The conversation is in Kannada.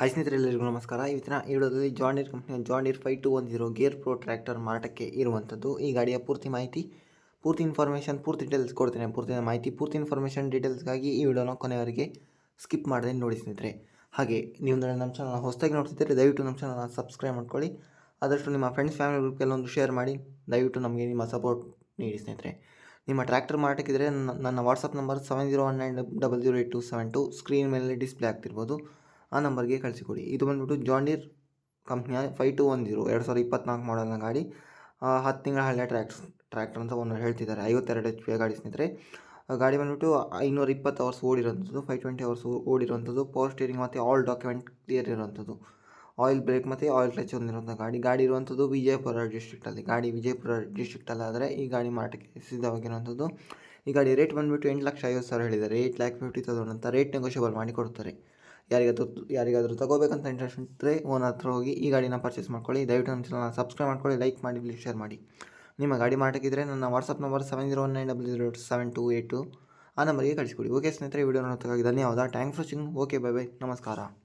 ಹಾಯ್ ಸ್ನೇಹಿತರೆ, ಎಲ್ಲರಿಗೂ ನಮಸ್ಕಾರ. ಇವತ್ತಿನ ಈ ವಿಡಿಯೋದಲ್ಲಿ ಜಾನ್ ಡೀರ್ ಕಂಪ್ನಿಯ John Deere 5210 gear pro tractor ಮಾರಾಟಕ್ಕೆ ಇರುವಂಥದ್ದು. ಈ ಗಾಡಿಯ ಪೂರ್ತಿ ಮಾಹಿತಿ, ಪೂರ್ತಿ ಇನ್ಫಾರ್ಮೇಷನ್, ಪೂರ್ತಿ ಡೀಟೇಲ್ಸ್ ಕೊಡ್ತೇನೆ. ಪೂರ್ತಿ ಮಾಹಿತಿ, ಪೂರ್ತಿ ಇನ್ಫಾರ್ಮೇಷನ್ ಡೀಟೇಲ್ಸ್ಗಾಗಿ ಈ ವಿಡಿಯೋನ ಕೊನೆಯವರೆಗೆ ಸ್ಕಿಪ್ ಮಾಡದೆ ನೋಡಿ ಸ್ನೇಹಿತರೆ. ಹಾಗೆ ನೀವು ನಮ್ಮ ಚಾನಲ್ನ ಹೊಸದಾಗಿ ನೋಡ್ತಿದ್ದರೆ ದಯವಿಟ್ಟು ನಮ್ಮ ಚಾನಲ್ನ ಸಬ್ಸ್ಕ್ರೈಬ್ ಮಾಡ್ಕೊಳ್ಳಿ. ಆದಷ್ಟು ನಿಮ್ಮ ಫ್ರೆಂಡ್ಸ್ ಫ್ಯಾಮಿಲಿ ಗ್ರೂಪ್ಗೆಲ್ಲೊಂದು ಶೇರ್ ಮಾಡಿ. ದಯವಿಟ್ಟು ನಮಗೆ ನಿಮ್ಮ ಸಪೋರ್ಟ್ ನೀಡಿ ಸ್ನೇಹಿತರೆ. ನಿಮ್ಮ ಟ್ರ್ಯಾಕ್ಟರ್ ಮಾರಾಟಕ್ಕಿದ್ರೆ ನನ್ನ ವಾಟ್ಸಪ್ ನಂಬರ್ 7019008272 ಸ್ಕ್ರೀನ್ ಮೇಲೆ ಡಿಸ್ಪ್ಲೇ ಆಗ್ತಿರ್ಬೋದು. ಆ ನಂಬರ್ಗೆ ಕಳಿಸಿಕೊಡಿ. ಇದು ಬಂದುಬಿಟ್ಟು ಜಾನ್ ಡೀರ್ ಕಂಪ್ನಿಯ 5210 2024 ಮಾಡಲ್ನ ಗಾಡಿ. 10 ತಿಂಗಳ ಹಳೆಯ ಟ್ರ್ಯಾಕ್ಟರ್ ಅಂತ ಓನರ್ ಹೇಳ್ತಿದ್ದಾರೆ. 52 HP ಗಾಡಿ ಸ್ನೇಹಿತರೆ. ಗಾಡಿ ಬಂದುಬಿಟ್ಟು 520 ಅವರ್ಸ್ ಓಡಿರೋಂಥದ್ದು, 520 ಅವರ್ಸ್ ಓಡಿರೋಂಥದ್ದು. ಪವರ್ ಸ್ಟೀರಿಂಗ್ ಮತ್ತು ಆಲ್ ಡಾಕ್ಯುಮೆಂಟ್ ಕ್ಲಿಯರ್ ಇರೋಂಥದ್ದು. ಆಯಿಲ್ ಬ್ರೇಕ್ ಮತ್ತು ಆಯಿಲ್ ಕ್ಲಚ್ ಹೊಂದಿರುವಂಥ ಗಾಡಿ ಇರುವಂಥದ್ದು ವಿಜಯಪುರ ಡಿಸ್ಟ್ರಿಕ್ಟಲ್ಲಿ. ಗಾಡಿ ವಿಜಯಪುರ ಡಿಸ್ಟ್ರಿಕ್ಟಲ್ಲಿ ಆದರೆ ಈ ಗಾಡಿ ಮಾರಾಟಕ್ಕೆ ಸಿದ್ಧವಾಗಿರುವಂಥದ್ದು. ಈ ಗಾಡಿ ರೇಟ್ ಬಂದುಬಿಟ್ಟು 8,50,000 ಹೇಳಿದ್ದಾರೆ. 8,50,000 ಅಂತ ರೇಟ್ ನೆಗೋಷಿಯಬಲ್ ಮಾಡಿ ಕೊಡ್ತಾರೆ. ಯಾರಿಗಾದರೂ ತಗೋಬೇಕಂತ ಇಂಟ್ರೆಸ್ಟ್ ಇದ್ದರೆ ಓನರ್ ಹತ್ರ ಹೋಗಿ ಈ ಗಾಡಿನ ಪರ್ಚೇಸ್ ಮಾಡ್ಕೊಳ್ಳಿ. ದಯವಿಟ್ಟು ನಮ್ಮ ಚಾನಲ್ನ ಸಬ್ಸ್ಕ್ರೈಬ್ ಮಾಡ್ಕೊಳ್ಳಿ, ಲೈಕ್ ಮಾಡಿ, ಪ್ಲೀಸ್ ಶೇರ್ ಮಾಡಿ. ನಿಮ್ಮ ಗಾಡಿ ಮಾರಾಟಕ್ಕಿದ್ರೆ ನನ್ನ ವಾಟ್ಸಪ್ ನಂಬರ್ 7019008272 ಆ ನಂಬರ್ಗೆ ಕಳಿಸಿಕೊಡಿ. ಓಕೆ ಸ್ನೇಹಿತರೆ, ವಿಡಿಯೋ ನೋಡೋದಕ್ಕಾಗಿ ಧನ್ಯವಾದ. Thanks for watching. Okay, bye bye, ನಮಸ್ಕಾರ.